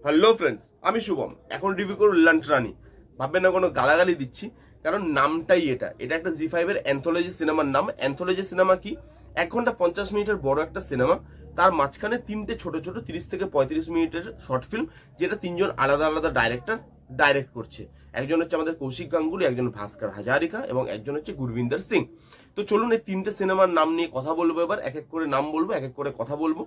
Hello friends, আমি শুভম। এখন review করব লন্ঠরানি। ভাববেন না কোনো গালাগালি দিচ্ছি, কারণ নামটাই এটা একটা জি5 এর অ্যান্থোলজি সিনেমার নাম। অ্যান্থোলজি সিনেমা কি? 1 ঘন্টা 50 মিনিটের বড় একটা সিনেমা, তার মাঝখানে তিনটে ছোট ছোট 30 থেকে 35 মিনিটের শর্ট ফিল্ম, যেটা তিনজন আলাদা আলাদা ডাইরেক্টর ডাইরেক্ট করছে। একজন হচ্ছে আমাদের কৌশিক গাঙ্গুলি, একজন ভাস্কর হাজারিকা এবং একজন হচ্ছে গুরবিন্দর সিং। তো চলুন এই তিনটে সিনেমার নাম নিয়ে কথা বলবো। এবার এক এক করে নাম বলবো, এক এক করে কথা বলবো।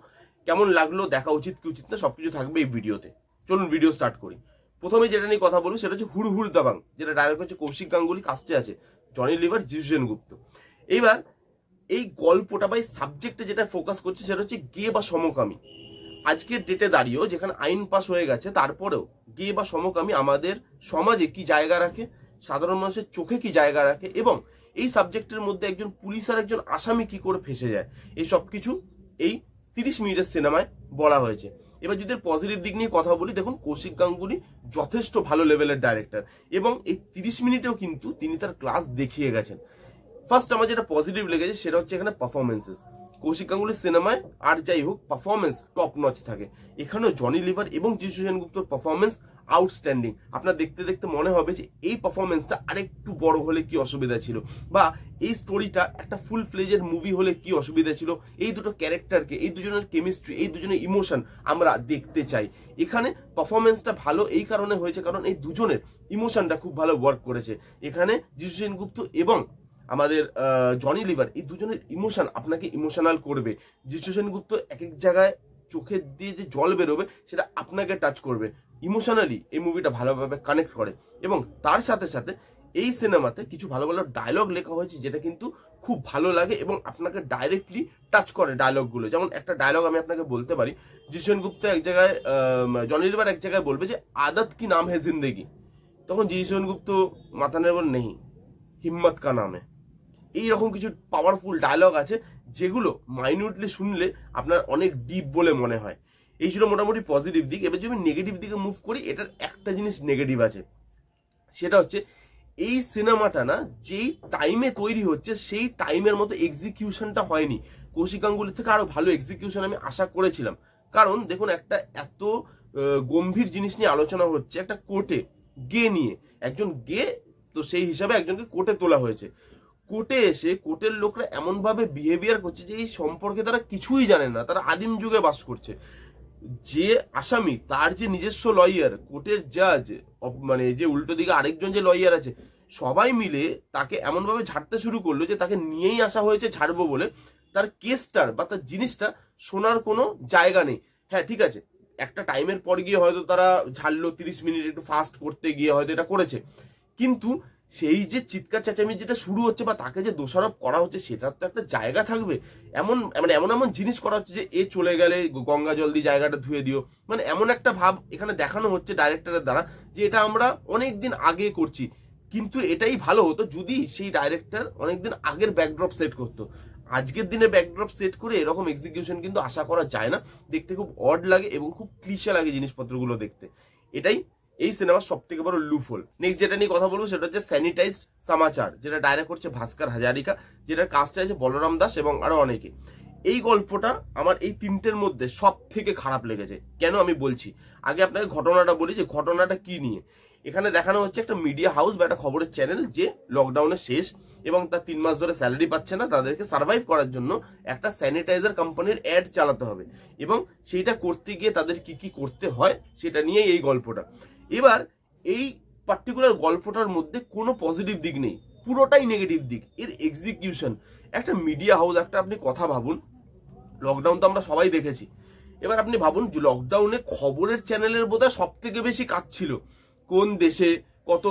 কেমন লাগলো, দেখা উচিত কি উচিত না, সবকিছু থাকবে এই ভিডিওতে। চলুন ভিডিও স্টার্ট করি। প্রথমে যেটা নিয়ে কথা বলবো সেটা হচ্ছে হুড় হুড় দাবাং, যেটা ডাইরেক্ট হচ্ছে কৌশিক গাঙ্গুলি, কাস্টে আছে জনি লিভার, যিশু সেনগুপ্ত। এইবার এই গল্পটা বা সাবজেক্টে যেটা ফোকাস করছে সেটা হচ্ছে গে বা সমকামী। আজকের ডেটে দাঁড়িয়েও যেখানে আইন পাস হয়ে গেছে, তারপরেও গে বা সমকামী আমাদের সমাজে কি জায়গা রাখে, সাধারণ মানুষের চোখে কি জায়গা রাখে, এবং এই সাবজেক্টের মধ্যে একজন পুলিশ আর একজন আসামি কি করে ফেসে যায়, এই সব কিছু এই 30 মিনিটের সিনেমায় বলা হয়েছে। এবার যদি পজিটিভ দিক নিয়ে কথা বলি, দেখুন কৌশিক গাঙ্গুলি যথেষ্ট ভালো লেভেলের ডাইরেক্টর এবং এই 30 মিনিটেও কিন্তু তিনি তার ক্লাস দেখিয়ে গেছেন। ফার্স্ট আমার যেটা পজিটিভ লেগেছে সেটা হচ্ছে এখানে পারফরমেন্সেস। কৌশিক গাঙ্গুলির সিনেমায় আর যাই হোক পারফরমেন্স টপ নচ থাকে, এখানেও জনি লিভার এবং যিশু সেনগুপ্তর পারফরমেন্স আউটস্ট্যান্ডিং। আপনার দেখতে দেখতে মনে হবে যে এই পারফরমেন্সটা আরেকটু বড় হলে কি অসুবিধা ছিল, বা এই স্টোরিটা একটা ফুল ফ্লেজের মুভি হলে কি অসুবিধা ছিল। এই দুটো ক্যারেক্টারকে, এই দুজনের কেমিস্ট্রি, এই দুজনের ইমোশন আমরা দেখতে চাই। এখানে পারফরমেন্সটা ভালো এই কারণে হয়েছে কারণ এই দুজনের ইমোশনটা খুব ভালো ওয়ার্ক করেছে। এখানে যিশু সেনগুপ্ত এবং আমাদের জনি লিভার, এই দুজনের ইমোশন আপনাকে ইমোশনাল করবে। যিশু সেনগুপ্ত এক এক জায়গায় চোখের দিয়ে যে জল বেরোবে সেটা আপনাকে টাচ করবে, ইমোশনালি এই মুভিটা ভালোভাবে কানেক্ট করে। এবং তার সাথে সাথে এই সিনেমাতে কিছু ভালো ভালো ডায়লগ লেখা হয়েছে, যেটা কিন্তু খুব ভালো লাগে এবং আপনাকে ডাইরেক্টলি টাচ করে ডায়লগগুলো। যেমন একটা ডায়লগ আমি আপনাকে বলতে পারি, যিশু সেনগুপ্ত এক জায়গায়, জনি লিভার এক জায়গায় বলবে যে আদত কি নাম হে জিন্দেগি, তখন যিশু সেনগুপ্ত মাথা নেড়ে বলে নেই, হিম্মত কা নাম হে। এইরকম কিছু পাওয়ারফুল ডায়লগ আছে যেগুলো মাইনিউটলি শুনলে আপনার অনেক ডিপ বলে মনে হয়। এই ছিল মোটামুটি পজিটিভ দিক। এবার যদি নেগেটিভ দিকে মুভ করি, এটার একটা জিনিস নেগেটিভ আছে, সেটা হচ্ছে এই সিনেমাটা না যেই টাইমে তৈরি হচ্ছে সেই টাইমের মতো এক্সিকিউশনটা হয়নি। কৌশিক গাঙ্গুলির থেকে আরো ভালো এক্সিকিউশন আমি আশা করেছিলাম। কারণ দেখুন, একটা এত গম্ভীর জিনিস নিয়ে আলোচনা হচ্ছে, একটা কোর্টে গে নিয়ে, একজন গে, তো সেই হিসাবে একজনকে কোর্টে তোলা হয়েছে। কোর্টে এসে কোর্টের লোকরা এমন ভাবে বিহেভিয়ার করছে যে এই সম্পর্কে তারা কিছুই জানে না, তারা আদিম যুগে বাস করছে। যে আসামি, তার যে নিজস্ব লয়ার, কোর্টের জাজ, মানে যে উল্টো দিকে আরেকজন যে লয়ার আছে, সবাই মিলে তাকে এমন ভাবে ঝাড়তে শুরু করলো যে তাকে নিয়েই আসা হয়েছে ঝাড়বো বলে। তার কেসটার বা তার জিনিসটা শোনার কোনো জায়গা নেই। হ্যাঁ ঠিক আছে, একটা টাইমের পর গিয়ে হয়তো তারা ঝাড়লো, 30 মিনিট একটু ফাস্ট করতে গিয়ে হয়তো এটা করেছে, কিন্তু সেই যে চিৎকার চেঁচামেচি যেটা শুরু হচ্ছে বা তাকে যে দোষারোপ করা হচ্ছে, সেটার তো একটা জায়গা থাকবে। এমন মানে এমন এমন জিনিস করা হচ্ছে যে এ চলে গেলে গঙ্গা জল দিয়ে জায়গাটা ধুয়ে দিও, মানে এমন একটা ভাব এখানে দেখানো হচ্ছে ডাইরেক্টরের দ্বারা যে এটা আমরা অনেকদিন আগে করছি। কিন্তু এটাই ভালো হতো যদি সেই ডাইরেক্টর অনেকদিন আগের ব্যাকড্রপ সেট করতো। আজকের দিনে ব্যাকড্রপ সেট করে এরকম এক্সিকিউশন কিন্তু আশা করা যায় না, দেখতে খুব অড লাগে এবং খুব ক্লিশে লাগে জিনিসপত্রগুলো দেখতে। এটাই এই সিনেমার সব থেকে বড় লুফল। নেক্সট যেটা নিয়ে কথা বলবো সেটা হচ্ছে স্যানিটাইজড সমাচার, যেটা ডাইরেক্ট করছে ভাস্কর হাজারিকা, যেটার কাস্টে আছে বলরাম দাস এবং আরো অনেকে। এই গল্পটা আমার এই তিনটের মধ্যে সব থেকে খারাপ লেগেছে। কেন আমি বলছি, আগে আপনাকে ঘটনাটা বলি যে ঘটনাটা কি নিয়ে। এখানে দেখানো হচ্ছে একটা মিডিয়া হাউস বা একটা খবরের চ্যানেল যে লকডাউনে শেষ এবং তার 3 মাস ধরে স্যালারি পাচ্ছে না, তাদেরকে সার্ভাইভ করার জন্য একটা স্যানিটাইজার কোম্পানির অ্যাড চালাতে হবে, এবং সেইটা করতে গিয়ে তাদের কি কি করতে হয় সেটা নিয়ে এই গল্পটা। এবার এই পার্টিকুলার গল্পটার মধ্যে কোনো পজিটিভ দিক নেই, পুরোটাই নেগেটিভ দিক। এর এক্সিকিউশন, একটা মিডিয়া হাউস, একটা আপনি কথা ভাবুন, লকডাউন তো আমরা সবাই দেখেছি। এবার আপনি ভাবুন যে লকডাউনে খবরের চ্যানেলের বোধহয় সব থেকে বেশি কাজ ছিল কোন দেশে কত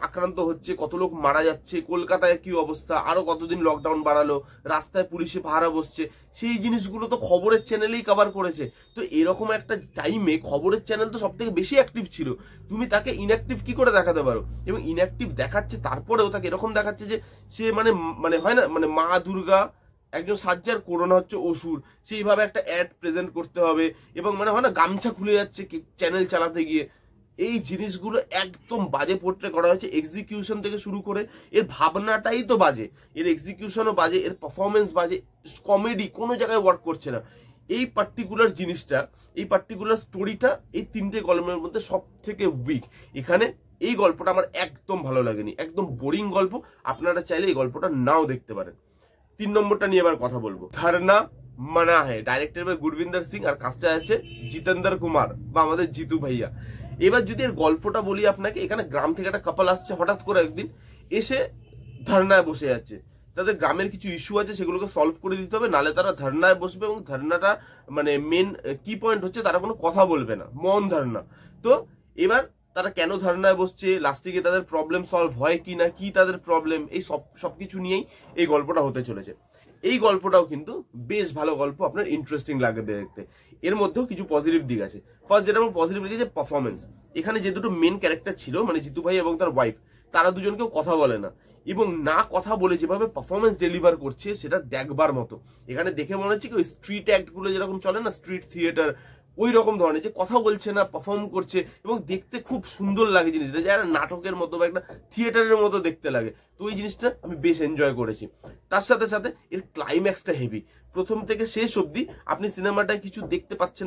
আক্রান্ত হচ্ছে, কত লোক মারা যাচ্ছে, কলকাতায় কি অবস্থা, আরো কতদিন লকডাউন বাড়ালো, রাস্তায় পুলিশে পাহারা বসছে, সেই জিনিসগুলো তো খবরের চ্যানেলেই কভার করেছে। তো এরকম একটা টাইমে খবরের চ্যানেল তো সব থেকে বেশি অ্যাক্টিভ ছিল, তুমি তাকে ইনঅ্যাক্টিভ কি করে দেখাতে পারো? এবং ইনঅ্যাক্টিভ দেখাচ্ছে, তারপরেও তাকে এরকম দেখাচ্ছে যে সে মানে মানে হয় না, মানে মা দুর্গা একজন সাজ্জার, করোনা হচ্ছে অসুর, সেইভাবে একটা অ্যাড প্রেজেন্ট করতে হবে, এবং মানে হয় না গামছা খুলে যাচ্ছে চ্যানেল চালাতে গিয়ে। এই জিনিসগুলো একদম বাজে পোর্ট্রে করা হয়েছে, এক্সিকিউশন থেকে শুরু করে। এর ভাবনাটাই তো বাজে, এর এক্সিকিউশনও বাজে, এর পারফরমেন্স বাজে, কমেডি কোনো জায়গায় ওয়ার্ক করছে না। এই পার্টিকুলার জিনিসটা, এই পার্টিকুলার স্টোরিটা এই তিনটে গল্পের মধ্যে সব থেকে উইক। এখানে এই গল্পটা আমার একদম ভালো লাগেনি, একদম বোরিং গল্প। আপনারা চাইলে এই গল্পটা নাও দেখতে পারেন। 3 নম্বরটা নিয়ে এবার কথা বলবো, ধরনা মানা হ্যাঁ, ডাইরেক্টর বাই গুরবিন্দর সিং, আর কাজটা আছে জিতেন্দ্র কুমার বা আমাদের জিতু ভাইয়া। এবার যদি এর গল্পটা বলি আপনাকে, এখানে গ্রাম থেকে একটা কাপল আসছে হঠাৎ করে একদিন, এসে ধর্নায় বসে যাচ্ছে। তাদের গ্রামের কিছু ইস্যু আছে, সেগুলোকে সলভ করে দিতে হবে, নালে তারা ধর্নায় বসবে। এবং ধর্নাটা মানে মেন কি পয়েন্ট হচ্ছে, তারা কোনো কথা বলবে না, মন ধর্না। তো এবার তারা কেন ধর্নায় বসছে, লাস্টে গিয়ে তাদের প্রবলেম সলভ হয় কি না, কি তাদের প্রবলেম, এই সবকিছু নিয়েই এই গল্পটা হতে চলেছে। এই গল্পটাও কিন্তু বেশ ভালো গল্প, আপনার ইন্টারেস্টিং লাগবে দেখতে। এর মধ্যেও কিছু পজিটিভ দিক আছে। ফার্স্ট যেটা আমার পজিটিভ দিক আছে পারফরমেন্স। এখানে যে দুটো মেন ক্যারেক্টার ছিল, মানে জিতু ভাই এবং তার ওয়াইফ, তারা দুজন কেউ কথা বলে না, এবং না কথা বলে যেভাবে পারফরমেন্স ডেলিভার করছে সেটা দেখবার মতো। এখানে দেখে মনে হচ্ছে কি ওই স্ট্রিট অ্যাক্ট গুলো যেরকম চলে না, স্ট্রিট থিয়েটার, ওই রকম ধরনের, যে কথা বলছে না, পারফর্ম করছে, এবং দেখতে খুব সুন্দর লাগে জিনিসটা, যে একটা নাটকের মতো বা একটা থিয়েটারের মতো দেখতে লাগে। তো ওই জিনিসটা আমি বেশ এনজয় করেছি। তার সাথে সাথে এর ক্লাইম্যাক্সটা হেভি। প্রথম থেকে শেষ অবধি আপনি সিনেমাটায় কিছু দেখতে পাচ্ছেন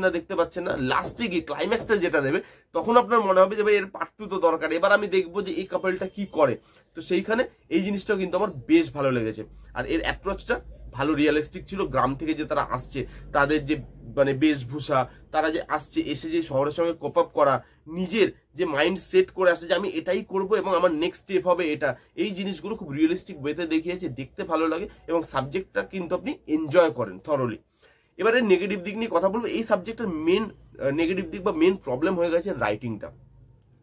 না, লাস্টে গিয়ে ক্লাইম্যাক্সটা যেটা দেবে, তখন আপনার মনে হবে যে ভাই এর পার্ট 2 তো দরকার, এবার আমি দেখবো যে এই কাপলটা কি করে। তো সেইখানে এই জিনিসটাও কিন্তু আমার বেশ ভালো লেগেছে। আর এর অ্যাপ্রোচটা ভালো রিয়েলিস্টিক ছিল। গ্রাম থেকে যে তারা আসছে, তাদের যে মানে বেশভূষা, তারা যে আসছে, এসে যে শহরের সঙ্গে কোপ আপ করা, নিজের যে মাইন্ড সেট করে আসে যে আমি এটাই করব এবং আমার নেক্সট স্টেপ হবে এটা, এই জিনিসগুলো খুব রিয়েলিস্টিক ওয়েতে দেখিয়েছে, দেখতে ভালো লাগে এবং সাবজেক্টটা কিন্তু আপনি এনজয় করেন থরলি। এবারে নেগেটিভ দিক নিয়ে কথা বলবো। এই সাবজেক্টের মেন নেগেটিভ দিক বা মেন প্রবলেম হয়ে গেছে রাইটিংটা।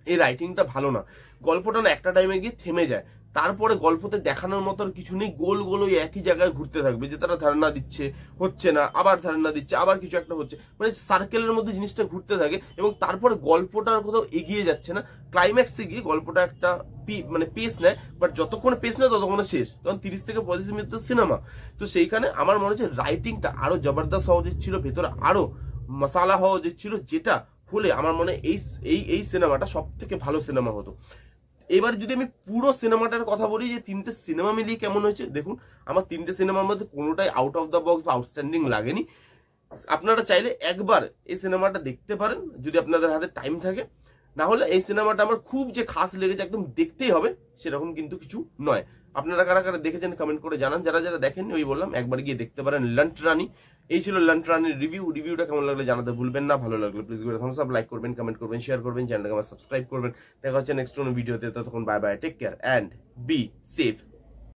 এই রাইটিংটা ভালো না, গল্পটা না একটা টাইমে গিয়ে থেমে যায়, তারপরে গল্পতে দেখানোর মতো কিছু নেই, গোল গোল ওই একই জায়গায় ঘুরতে থাকবে, যে তারা ধারণা দিচ্ছে, হচ্ছে না, আবার ধারণা দিচ্ছে, আবার কিছু একটা হচ্ছে, মানে সার্কেলের মধ্যে জিনিসটা ঘুরতে থাকে, এবং তারপরে গল্পটার কোথাও এগিয়ে যাচ্ছে না। ক্লাইম্যাক্সে গিয়ে গল্পটা একটা মানে পেস নেয়, বাট যতক্ষণ পেস নেয় ততক্ষণে শেষ, কারণ 30 থেকে 35 মিনিট তো সিনেমা। তো সেইখানে আমার মনে হচ্ছে রাইটিংটা আরো জবরদস্ত হওয়া উচিত ছিল, ভেতরে আরো মশালা হওয়া উচিত ছিল, যেটা হলে আমার মনে এই সিনেমাটা সব থেকে ভালো সিনেমা হতো। এবার যদি আমি পুরো সিনেমাটার কথা বলি, যে 3টে সিনেমা মিলিয়ে কেমন হয়েছে, দেখুন আমার 3টে সিনেমার মধ্যে কোনোটাই আউট অফ দ্য বক্স বা আউটস্ট্যান্ডিং লাগেনি। আপনারা চাইলে একবার এই সিনেমাটা দেখতে পারেন যদি আপনাদের হাতে টাইম থাকে। না হলে এই সিনেমাটা আমার খুব যে খাস লেগেছে, একদম দেখতেই হবে সেরকম কিন্তু কিছু নয়। আপনারা কারা কারা দেখেছেন কমেন্ট করে জানান, যারা যারা দেখেননি ওই বললাম একবার গিয়ে দেখতে পারেন লন্ট রানী। এই ছিল লন্ট রানীর রিভিউটা কেমন লাগলে জানাতে ভুলবেন না। ভালো লাগলে প্লিজ থামস আপ, লাইক করবেন, কমেন্ট করবেন, শেয়ার করবেন, চ্যানেলটাকে আমার সাবস্ক্রাইব করবেন। দেখা হচ্ছে নেক্সট কোনো ভিডিওতে, ততক্ষণ bye bye, take care and be safe.